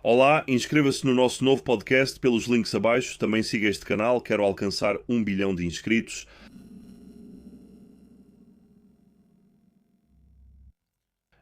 Olá, inscreva-se no nosso novo podcast pelos links abaixo. Também siga este canal, quero alcançar 1 bilhão de inscritos.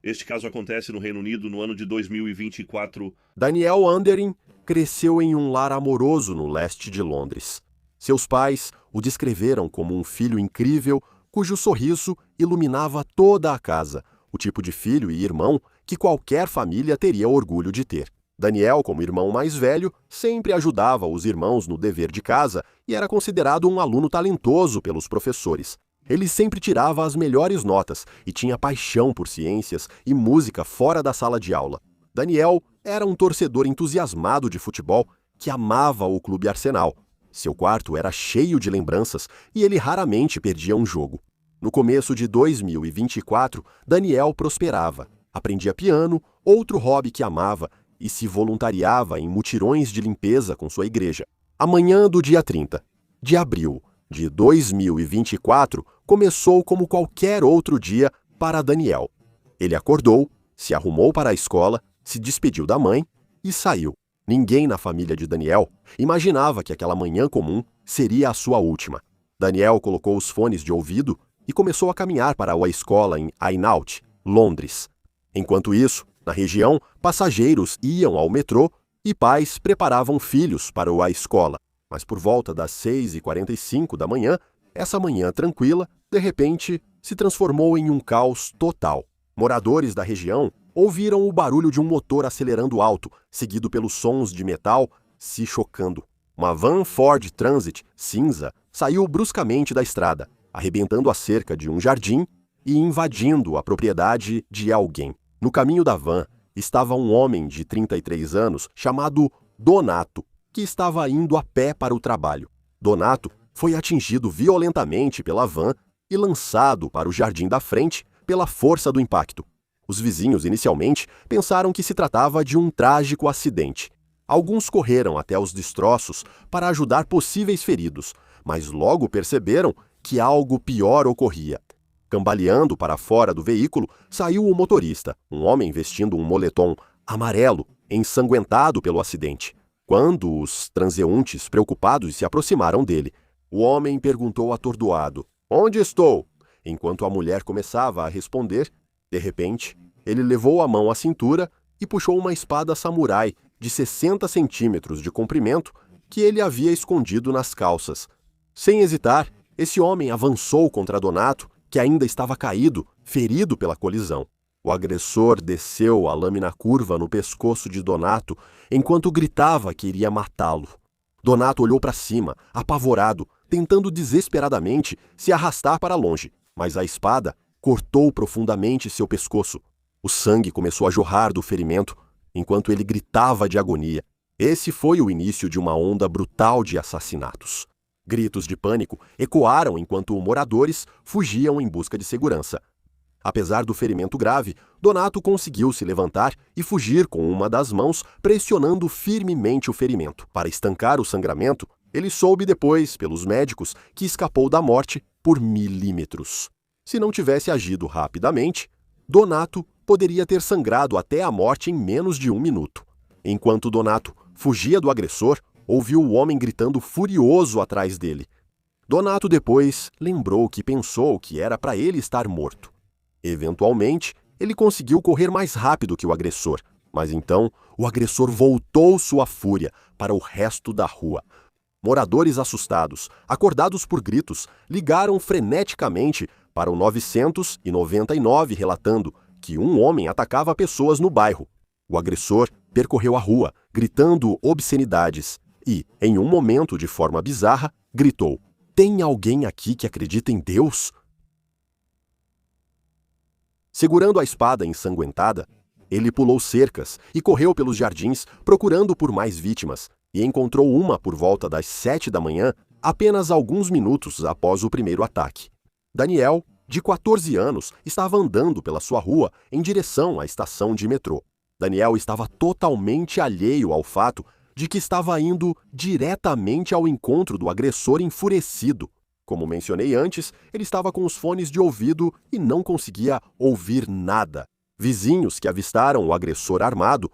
Este caso acontece no Reino Unido no ano de 2024. Daniel Anderin cresceu em um lar amoroso no leste de Londres. Seus pais o descreveram como um filho incrível, cujo sorriso iluminava toda a casa, o tipo de filho e irmão que qualquer família teria orgulho de ter. Daniel, como irmão mais velho, sempre ajudava os irmãos no dever de casa e era considerado um aluno talentoso pelos professores. Ele sempre tirava as melhores notas e tinha paixão por ciências e música fora da sala de aula. Daniel era um torcedor entusiasmado de futebol que amava o Clube Arsenal. Seu quarto era cheio de lembranças e ele raramente perdia um jogo. No começo de 2024, Daniel prosperava. Aprendia piano, outro hobby que amava, e se voluntariava em mutirões de limpeza com sua igreja. A manhã do dia 30 de abril de 2024 começou como qualquer outro dia para Daniel. Ele acordou, se arrumou para a escola, se despediu da mãe e saiu. Ninguém na família de Daniel imaginava que aquela manhã comum seria a sua última. Daniel colocou os fones de ouvido e começou a caminhar para a escola em Hainaut, Londres. Enquanto isso, na região, passageiros iam ao metrô e pais preparavam filhos para a escola. Mas por volta das 6h45 da manhã, essa manhã tranquila, de repente, se transformou em um caos total. Moradores da região ouviram o barulho de um motor acelerando alto, seguido pelos sons de metal se chocando. Uma van Ford Transit cinza saiu bruscamente da estrada, arrebentando a cerca de um jardim e invadindo a propriedade de alguém. No caminho da van estava um homem de 33 anos chamado Donato, que estava indo a pé para o trabalho. Donato foi atingido violentamente pela van e lançado para o jardim da frente pela força do impacto. Os vizinhos inicialmente pensaram que se tratava de um trágico acidente. Alguns correram até os destroços para ajudar possíveis feridos, mas logo perceberam que algo pior ocorria. Cambaleando para fora do veículo, saiu o motorista, um homem vestindo um moletom amarelo, ensanguentado pelo acidente. Quando os transeuntes preocupados se aproximaram dele, o homem perguntou atordoado: "Onde estou?" Enquanto a mulher começava a responder, de repente, ele levou a mão à cintura e puxou uma espada samurai de 60 centímetros de comprimento que ele havia escondido nas calças. Sem hesitar, esse homem avançou contra Donato, que ainda estava caído, ferido pela colisão. O agressor desceu a lâmina curva no pescoço de Donato, enquanto gritava que iria matá-lo. Donato olhou para cima, apavorado, tentando desesperadamente se arrastar para longe, mas a espada cortou profundamente seu pescoço. O sangue começou a jorrar do ferimento, enquanto ele gritava de agonia. Esse foi o início de uma onda brutal de assassinatos. Gritos de pânico ecoaram enquanto moradores fugiam em busca de segurança. Apesar do ferimento grave, Donato conseguiu se levantar e fugir com uma das mãos, pressionando firmemente o ferimento. Para estancar o sangramento, ele soube depois, pelos médicos, que escapou da morte por milímetros. Se não tivesse agido rapidamente, Donato poderia ter sangrado até a morte em menos de 1 minuto. Enquanto Donato fugia do agressor, ouviu o homem gritando furioso atrás dele. Donato depois lembrou que pensou que era para ele estar morto. Eventualmente, ele conseguiu correr mais rápido que o agressor, mas então o agressor voltou sua fúria para o resto da rua. Moradores assustados, acordados por gritos, ligaram freneticamente para o 999 relatando que um homem atacava pessoas no bairro. O agressor percorreu a rua, gritando obscenidades e, em um momento de forma bizarra, gritou: "Tem alguém aqui que acredita em Deus?" Segurando a espada ensanguentada, ele pulou cercas e correu pelos jardins procurando por mais vítimas, e encontrou uma por volta das 7 da manhã, apenas alguns minutos após o primeiro ataque. Daniel, de 14 anos, estava andando pela sua rua em direção à estação de metrô. Daniel estava totalmente alheio ao fato de que estava indo diretamente ao encontro do agressor enfurecido. Como mencionei antes, ele estava com os fones de ouvido e não conseguia ouvir nada. Vizinhos que avistaram o agressor armado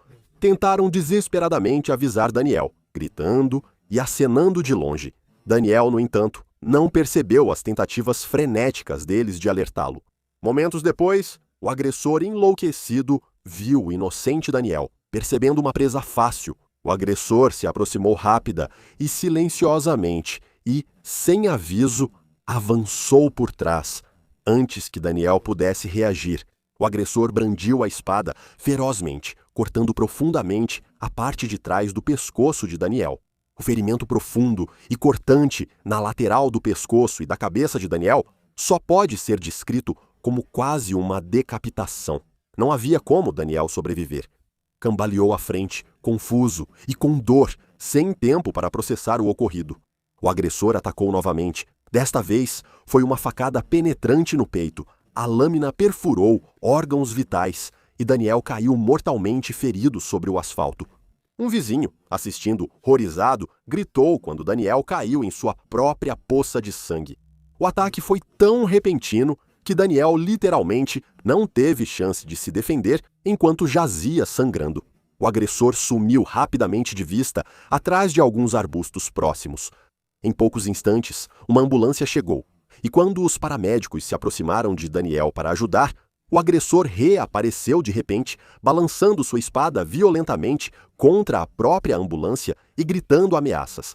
tentaram desesperadamente avisar Daniel, gritando e acenando de longe. Daniel, no entanto, não percebeu as tentativas frenéticas deles de alertá-lo. Momentos depois, o agressor enlouquecido viu o inocente Daniel. Percebendo uma presa fácil, o agressor se aproximou rápida e silenciosamente e, sem aviso, avançou por trás. Antes que Daniel pudesse reagir, o agressor brandiu a espada ferozmente, cortando profundamente a parte de trás do pescoço de Daniel. O ferimento profundo e cortante na lateral do pescoço e da cabeça de Daniel só pode ser descrito como quase uma decapitação. Não havia como Daniel sobreviver. Cambaleou à frente, confuso e com dor, sem tempo para processar o ocorrido. O agressor atacou novamente. Desta vez, foi uma facada penetrante no peito. A lâmina perfurou órgãos vitais e Daniel caiu mortalmente ferido sobre o asfalto. Um vizinho, assistindo horrorizado, gritou quando Daniel caiu em sua própria poça de sangue. O ataque foi tão repentino que Daniel literalmente não teve chance de se defender enquanto jazia sangrando. O agressor sumiu rapidamente de vista atrás de alguns arbustos próximos. Em poucos instantes, uma ambulância chegou, e quando os paramédicos se aproximaram de Daniel para ajudar, o agressor reapareceu de repente, balançando sua espada violentamente contra a própria ambulância e gritando ameaças.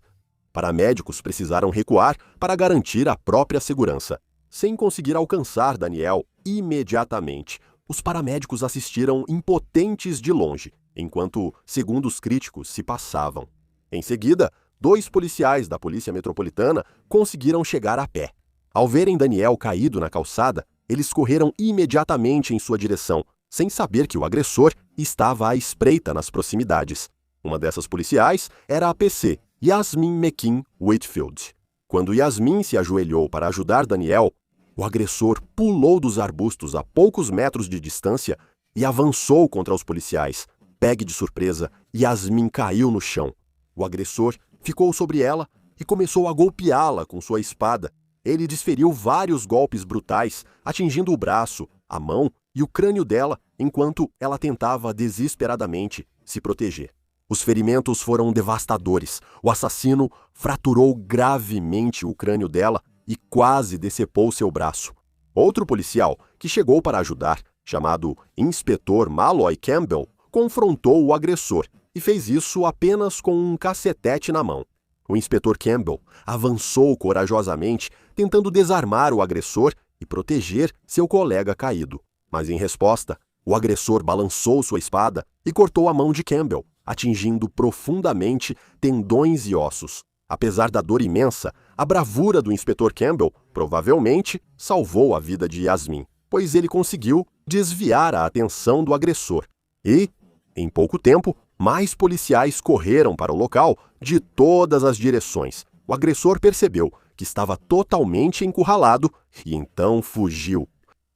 Paramédicos precisaram recuar para garantir a própria segurança. Sem conseguir alcançar Daniel imediatamente, os paramédicos assistiram impotentes de longe, enquanto segundos críticos se passavam. Em seguida, 2 policiais da Polícia Metropolitana conseguiram chegar a pé. Ao verem Daniel caído na calçada, eles correram imediatamente em sua direção, sem saber que o agressor estava à espreita nas proximidades. Uma dessas policiais era a PC, Yasmin McKean Whitfield. Quando Yasmin se ajoelhou para ajudar Daniel, o agressor pulou dos arbustos a poucos metros de distância e avançou contra os policiais. Pegue de surpresa, Yasmin caiu no chão. O agressor ficou sobre ela e começou a golpeá-la com sua espada. Ele desferiu vários golpes brutais, atingindo o braço, a mão e o crânio dela, enquanto ela tentava desesperadamente se proteger. Os ferimentos foram devastadores. O assassino fraturou gravemente o crânio dela e quase decepou seu braço. Outro policial, que chegou para ajudar, chamado Inspetor Malloy Campbell, confrontou o agressor e fez isso apenas com um cacetete na mão. O inspetor Campbell avançou corajosamente, tentando desarmar o agressor e proteger seu colega caído. Mas, em resposta, o agressor balançou sua espada e cortou a mão de Campbell, atingindo profundamente tendões e ossos. Apesar da dor imensa, a bravura do inspetor Campbell provavelmente salvou a vida de Yasmin, pois ele conseguiu desviar a atenção do agressor. E, em pouco tempo, mais policiais correram para o local de todas as direções. O agressor percebeu que estava totalmente encurralado e então fugiu.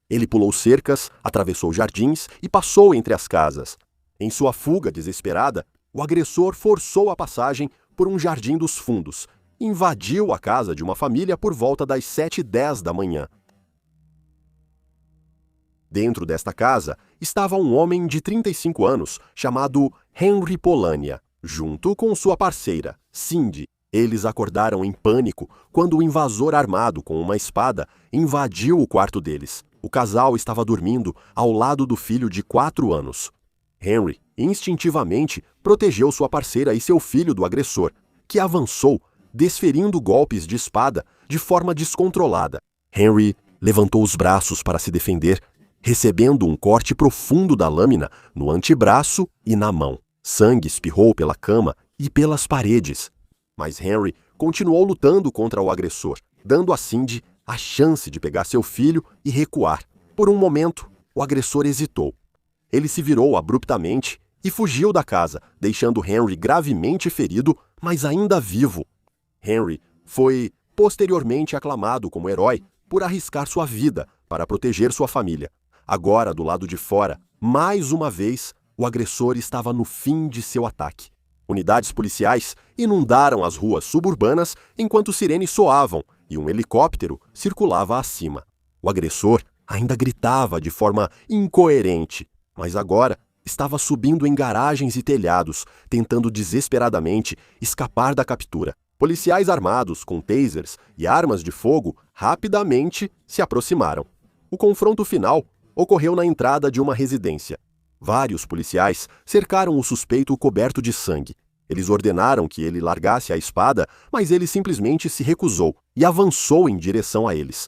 Ele pulou cercas, atravessou jardins e passou entre as casas. Em sua fuga desesperada, o agressor forçou a passagem por um jardim dos fundos e invadiu a casa de uma família por volta das 7h10 da manhã. Dentro desta casa estava um homem de 35 anos chamado Henry Polania, junto com sua parceira, Cindy. Eles acordaram em pânico quando o invasor armado com uma espada invadiu o quarto deles. O casal estava dormindo ao lado do filho de 4 anos. Henry instintivamente protegeu sua parceira e seu filho do agressor, que avançou, desferindo golpes de espada de forma descontrolada. Henry levantou os braços para se defender, recebendo um corte profundo da lâmina no antebraço e na mão. Sangue espirrou pela cama e pelas paredes. Mas Henry continuou lutando contra o agressor, dando a Cindy a chance de pegar seu filho e recuar. Por um momento, o agressor hesitou. Ele se virou abruptamente e fugiu da casa, deixando Henry gravemente ferido, mas ainda vivo. Henry foi posteriormente aclamado como herói por arriscar sua vida para proteger sua família. Agora, do lado de fora, mais uma vez, o agressor estava no fim de seu ataque. Unidades policiais inundaram as ruas suburbanas enquanto sirenes soavam e um helicóptero circulava acima. O agressor ainda gritava de forma incoerente, mas agora estava subindo em garagens e telhados, tentando desesperadamente escapar da captura. Policiais armados com tasers e armas de fogo rapidamente se aproximaram. O confronto final ocorreu na entrada de uma residência. Vários policiais cercaram o suspeito coberto de sangue. Eles ordenaram que ele largasse a espada, mas ele simplesmente se recusou e avançou em direção a eles.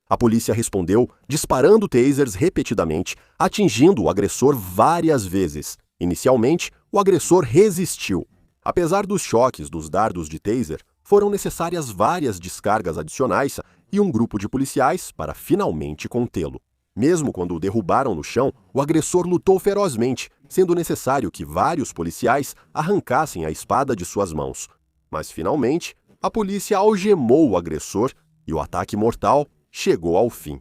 A polícia respondeu disparando tasers repetidamente, atingindo o agressor várias vezes. Inicialmente, o agressor resistiu. Apesar dos choques dos dardos de taser, foram necessárias várias descargas adicionais e um grupo de policiais para finalmente contê-lo. Mesmo quando o derrubaram no chão, o agressor lutou ferozmente, sendo necessário que vários policiais arrancassem a espada de suas mãos. Mas, finalmente, a polícia algemou o agressor e o ataque mortal chegou ao fim.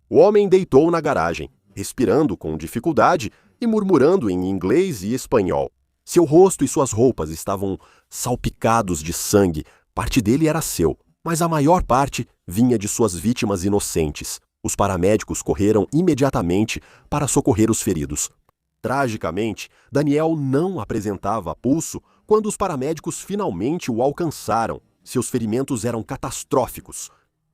O homem deitou na garagem, respirando com dificuldade e murmurando em inglês e espanhol. Seu rosto e suas roupas estavam salpicados de sangue. Parte dele era seu, mas a maior parte vinha de suas vítimas inocentes. Os paramédicos correram imediatamente para socorrer os feridos. Tragicamente, Daniel não apresentava pulso quando os paramédicos finalmente o alcançaram. Seus ferimentos eram catastróficos.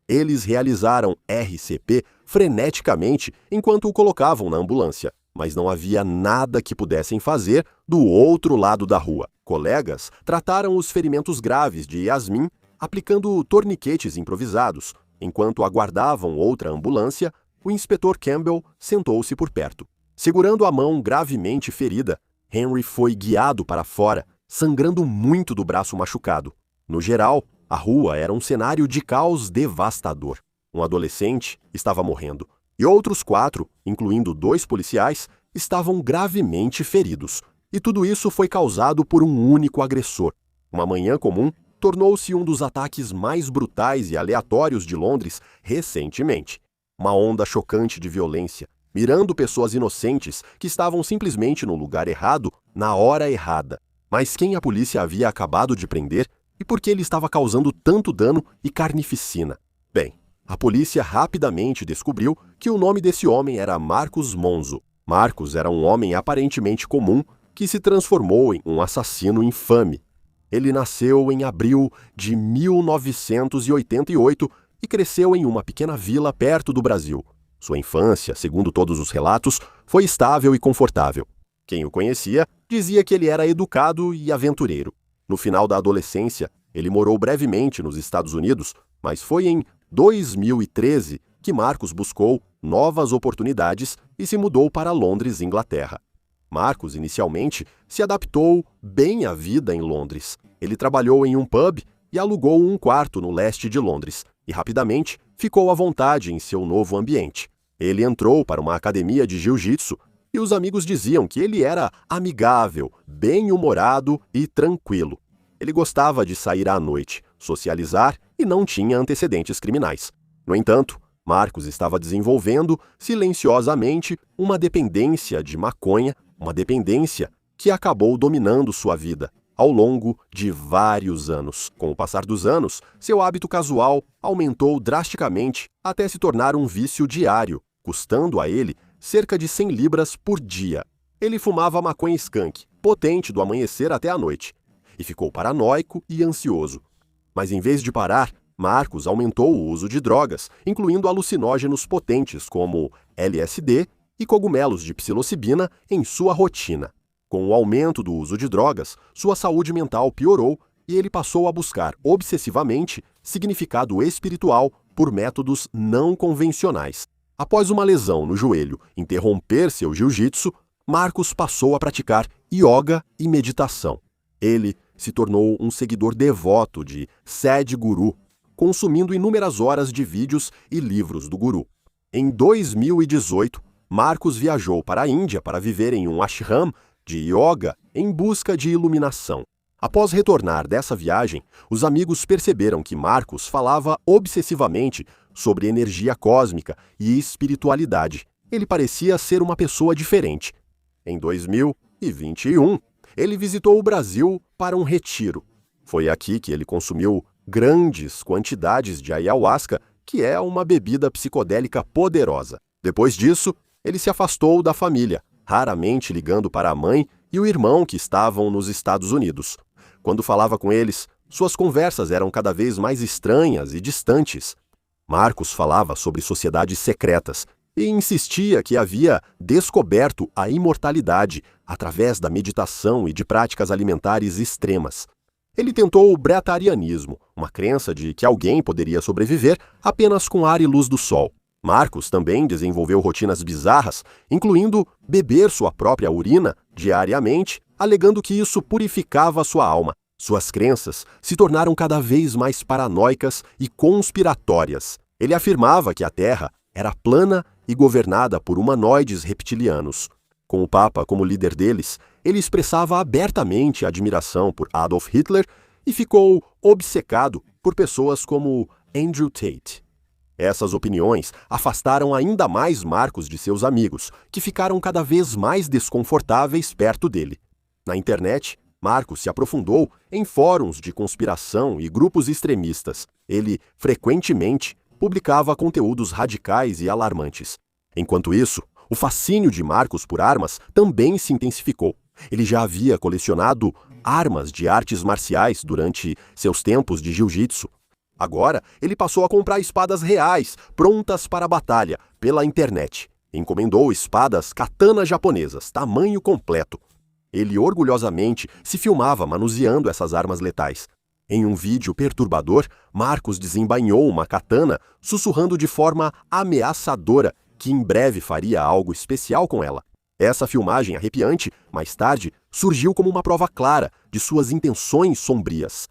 Eles realizaram RCP freneticamente enquanto o colocavam na ambulância, mas não havia nada que pudessem fazer do outro lado da rua. Colegas trataram os ferimentos graves de Yasmin aplicando torniquetes improvisados. Enquanto aguardavam outra ambulância, o inspetor Campbell sentou-se por perto. Segurando a mão gravemente ferida, Henry foi guiado para fora, sangrando muito do braço machucado. No geral, a rua era um cenário de caos devastador. Um adolescente estava morrendo, e outros 4, incluindo 2 policiais, estavam gravemente feridos. E tudo isso foi causado por um único agressor. Uma manhã comum tornou-se um dos ataques mais brutais e aleatórios de Londres recentemente. Uma onda chocante de violência, mirando pessoas inocentes que estavam simplesmente no lugar errado, na hora errada. Mas quem a polícia havia acabado de prender e por que ele estava causando tanto dano e carnificina? Bem, a polícia rapidamente descobriu que o nome desse homem era Marcus Monzo. Marcus era um homem aparentemente comum que se transformou em um assassino infame. Ele nasceu em abril de 1988 e cresceu em uma pequena vila perto do Brasil. Sua infância, segundo todos os relatos, foi estável e confortável. Quem o conhecia dizia que ele era educado e aventureiro. No final da adolescência, ele morou brevemente nos Estados Unidos, mas foi em 2013 que Marcus buscou novas oportunidades e se mudou para Londres, Inglaterra. Marcus, inicialmente, se adaptou bem à vida em Londres. Ele trabalhou em um pub e alugou um quarto no leste de Londres, e rapidamente ficou à vontade em seu novo ambiente. Ele entrou para uma academia de jiu-jitsu e os amigos diziam que ele era amigável, bem-humorado e tranquilo. Ele gostava de sair à noite, socializar e não tinha antecedentes criminais. No entanto, Marcus estava desenvolvendo silenciosamente uma dependência de maconha, uma dependência que acabou dominando sua vida ao longo de vários anos. Com o passar dos anos, seu hábito casual aumentou drasticamente até se tornar um vício diário, custando a ele cerca de 100 libras por dia. Ele fumava maconha skunk, potente do amanhecer até a noite, e ficou paranoico e ansioso. Mas em vez de parar, Marcus aumentou o uso de drogas, incluindo alucinógenos potentes como LSD e cogumelos de psilocibina em sua rotina. Com o aumento do uso de drogas, sua saúde mental piorou e ele passou a buscar obsessivamente significado espiritual por métodos não convencionais. Após uma lesão no joelho interromper seu jiu-jitsu, Marcus passou a praticar yoga e meditação. Ele se tornou um seguidor devoto de Sadhguru, consumindo inúmeras horas de vídeos e livros do guru. Em 2018, Marcus viajou para a Índia para viver em um ashram de yoga em busca de iluminação. Após retornar dessa viagem, os amigos perceberam que Marcus falava obsessivamente sobre energia cósmica e espiritualidade. Ele parecia ser uma pessoa diferente. Em 2021, ele visitou o Brasil para um retiro. Foi aqui que ele consumiu grandes quantidades de ayahuasca, que é uma bebida psicodélica poderosa. Depois disso, ele se afastou da família, raramente ligando para a mãe e o irmão que estavam nos Estados Unidos. Quando falava com eles, suas conversas eram cada vez mais estranhas e distantes. Marcos falava sobre sociedades secretas e insistia que havia descoberto a imortalidade através da meditação e de práticas alimentares extremas. Ele tentou o bretarianismo, uma crença de que alguém poderia sobreviver apenas com ar e luz do sol. Marcos também desenvolveu rotinas bizarras, incluindo beber sua própria urina diariamente, alegando que isso purificava sua alma. Suas crenças se tornaram cada vez mais paranoicas e conspiratórias. Ele afirmava que a Terra era plana e governada por humanoides reptilianos. Com o Papa como líder deles, ele expressava abertamente admiração por Adolf Hitler e ficou obcecado por pessoas como Andrew Tate. Essas opiniões afastaram ainda mais Marcos de seus amigos, que ficaram cada vez mais desconfortáveis perto dele. Na internet, Marcos se aprofundou em fóruns de conspiração e grupos extremistas. Ele, frequentemente, publicava conteúdos radicais e alarmantes. Enquanto isso, o fascínio de Marcos por armas também se intensificou. Ele já havia colecionado armas de artes marciais durante seus tempos de jiu-jitsu. Agora, ele passou a comprar espadas reais, prontas para a batalha, pela internet. Encomendou espadas katana japonesas, tamanho completo. Ele orgulhosamente se filmava manuseando essas armas letais. Em um vídeo perturbador, Marcos desembainhou uma katana, sussurrando de forma ameaçadora que em breve faria algo especial com ela. Essa filmagem arrepiante, mais tarde, surgiu como uma prova clara de suas intenções sombrias.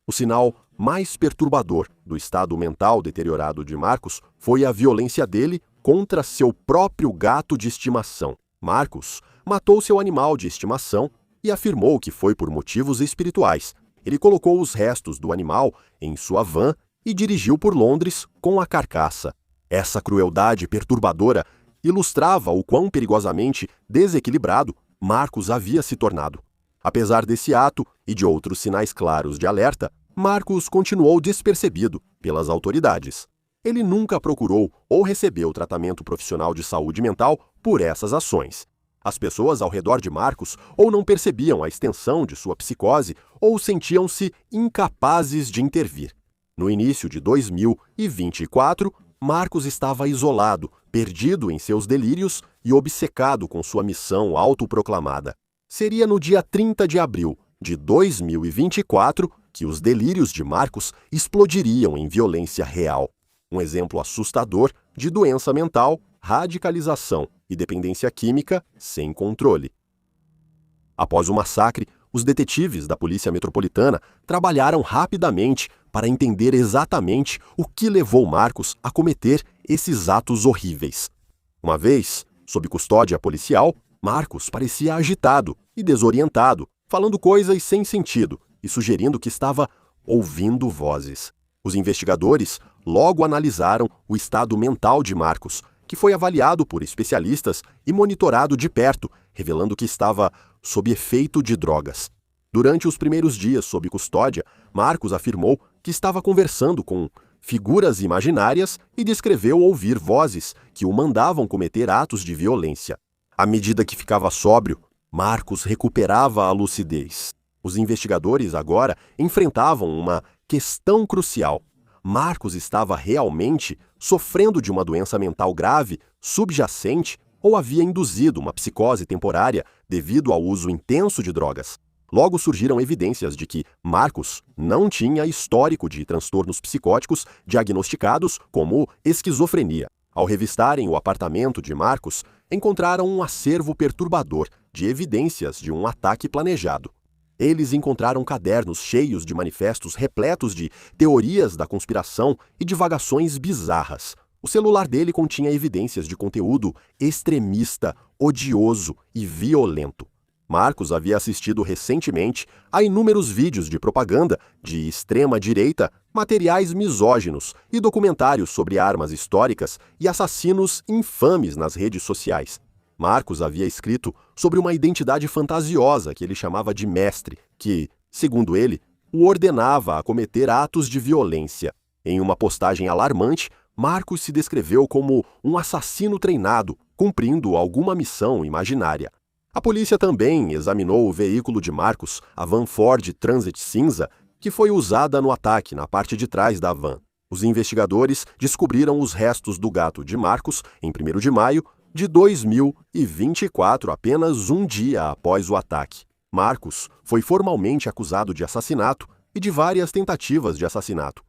O sinal mais perturbador do estado mental deteriorado de Marcos foi a violência dele contra seu próprio gato de estimação. Marcos matou seu animal de estimação e afirmou que foi por motivos espirituais. Ele colocou os restos do animal em sua van e dirigiu por Londres com a carcaça. Essa crueldade perturbadora ilustrava o quão perigosamente desequilibrado Marcos havia se tornado. Apesar desse ato e de outros sinais claros de alerta, Marcos continuou despercebido pelas autoridades. Ele nunca procurou ou recebeu tratamento profissional de saúde mental por essas ações. As pessoas ao redor de Marcos ou não percebiam a extensão de sua psicose ou sentiam-se incapazes de intervir. No início de 2024, Marcos estava isolado, perdido em seus delírios e obcecado com sua missão autoproclamada. Seria no dia 30 de abril de 2024 que os delírios de Marcos explodiriam em violência real. Um exemplo assustador de doença mental, radicalização e dependência química sem controle. Após o massacre, os detetives da Polícia Metropolitana trabalharam rapidamente para entender exatamente o que levou Marcos a cometer esses atos horríveis. Uma vez, sob custódia policial, Marcos parecia agitado e desorientado, falando coisas sem sentido e sugerindo que estava ouvindo vozes. Os investigadores logo analisaram o estado mental de Marcos, que foi avaliado por especialistas e monitorado de perto, revelando que estava sob efeito de drogas. Durante os primeiros dias sob custódia, Marcos afirmou que estava conversando com figuras imaginárias e descreveu ouvir vozes que o mandavam cometer atos de violência. À medida que ficava sóbrio, Marcos recuperava a lucidez. Os investigadores agora enfrentavam uma questão crucial. Marcos estava realmente sofrendo de uma doença mental grave, subjacente, ou havia induzido uma psicose temporária devido ao uso intenso de drogas? Logo surgiram evidências de que Marcos não tinha histórico de transtornos psicóticos diagnosticados como esquizofrenia. Ao revistarem o apartamento de Marcos, encontraram um acervo perturbador de evidências de um ataque planejado. Eles encontraram cadernos cheios de manifestos repletos de teorias da conspiração e divagações bizarras. O celular dele continha evidências de conteúdo extremista, odioso e violento. Marcos havia assistido recentemente a inúmeros vídeos de propaganda de extrema-direita, materiais misóginos e documentários sobre armas históricas e assassinos infames nas redes sociais. Marcos havia escrito sobre uma identidade fantasiosa que ele chamava de mestre, que, segundo ele, o ordenava a cometer atos de violência. Em uma postagem alarmante, Marcos se descreveu como um assassino treinado, cumprindo alguma missão imaginária. A polícia também examinou o veículo de Marcos, a van Ford Transit cinza, que foi usada no ataque na parte de trás da van. Os investigadores descobriram os restos do gato de Marcos em 1º de maio de 2024, apenas um dia após o ataque. Marcos foi formalmente acusado de assassinato e de várias tentativas de assassinato.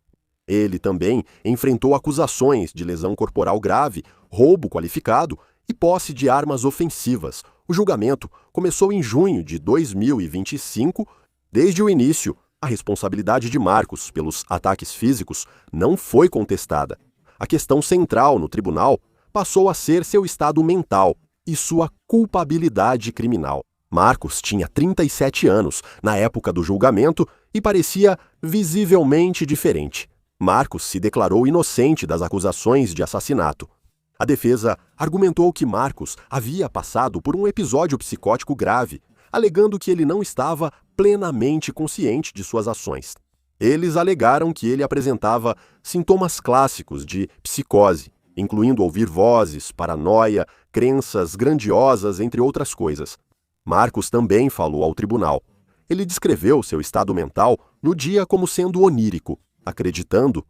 Ele também enfrentou acusações de lesão corporal grave, roubo qualificado e posse de armas ofensivas. O julgamento começou em junho de 2025. Desde o início, a responsabilidade de Marcos pelos ataques físicos não foi contestada. A questão central no tribunal passou a ser seu estado mental e sua culpabilidade criminal. Marcos tinha 37 anos na época do julgamento e parecia visivelmente diferente. Marcos se declarou inocente das acusações de assassinato. A defesa argumentou que Marcos havia passado por um episódio psicótico grave, alegando que ele não estava plenamente consciente de suas ações. Eles alegaram que ele apresentava sintomas clássicos de psicose, incluindo ouvir vozes, paranoia, crenças grandiosas, entre outras coisas. Marcos também falou ao tribunal. Ele descreveu seu estado mental no dia como sendo onírico, acreditando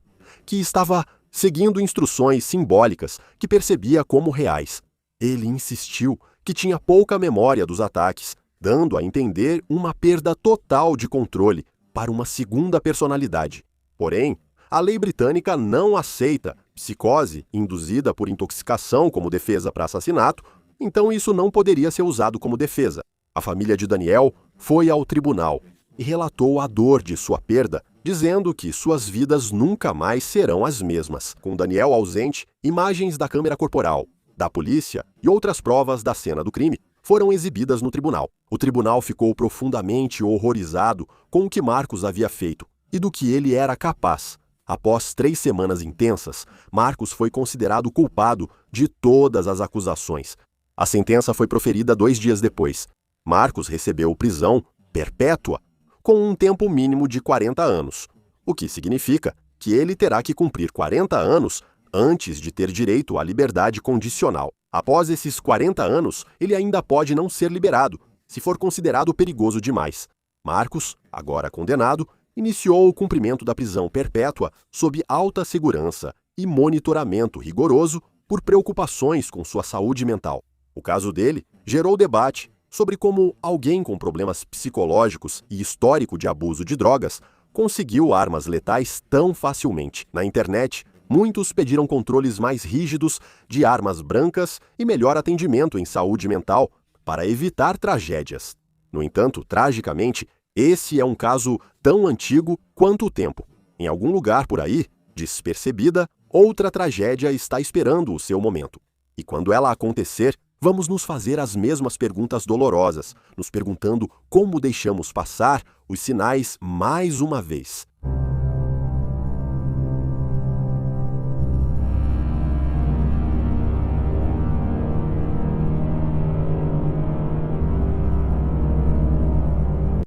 que estava seguindo instruções simbólicas que percebia como reais. Ele insistiu que tinha pouca memória dos ataques, dando a entender uma perda total de controle para uma segunda personalidade. Porém, a lei britânica não aceita psicose induzida por intoxicação como defesa para assassinato, então isso não poderia ser usado como defesa. A família de Daniel foi ao tribunal e relatou a dor de sua perda, dizendo que suas vidas nunca mais serão as mesmas. Com Daniel ausente, imagens da câmera corporal, da polícia e outras provas da cena do crime foram exibidas no tribunal. O tribunal ficou profundamente horrorizado com o que Marcos havia feito e do que ele era capaz. Após 3 semanas intensas, Marcos foi considerado culpado de todas as acusações. A sentença foi proferida 2 dias depois. Marcos recebeu prisão perpétua com um tempo mínimo de 40 anos, o que significa que ele terá que cumprir 40 anos antes de ter direito à liberdade condicional. Após esses 40 anos, ele ainda pode não ser liberado, se for considerado perigoso demais. Marcos, agora condenado, iniciou o cumprimento da prisão perpétua sob alta segurança e monitoramento rigoroso por preocupações com sua saúde mental. O caso dele gerou debate sobre como alguém com problemas psicológicos e histórico de abuso de drogas conseguiu armas letais tão facilmente. Na internet, muitos pediram controles mais rígidos de armas brancas e melhor atendimento em saúde mental para evitar tragédias. No entanto, tragicamente, esse é um caso tão antigo quanto o tempo. Em algum lugar por aí, despercebida, outra tragédia está esperando o seu momento. E quando ela acontecer, vamos nos fazer as mesmas perguntas dolorosas, nos perguntando como deixamos passar os sinais mais uma vez.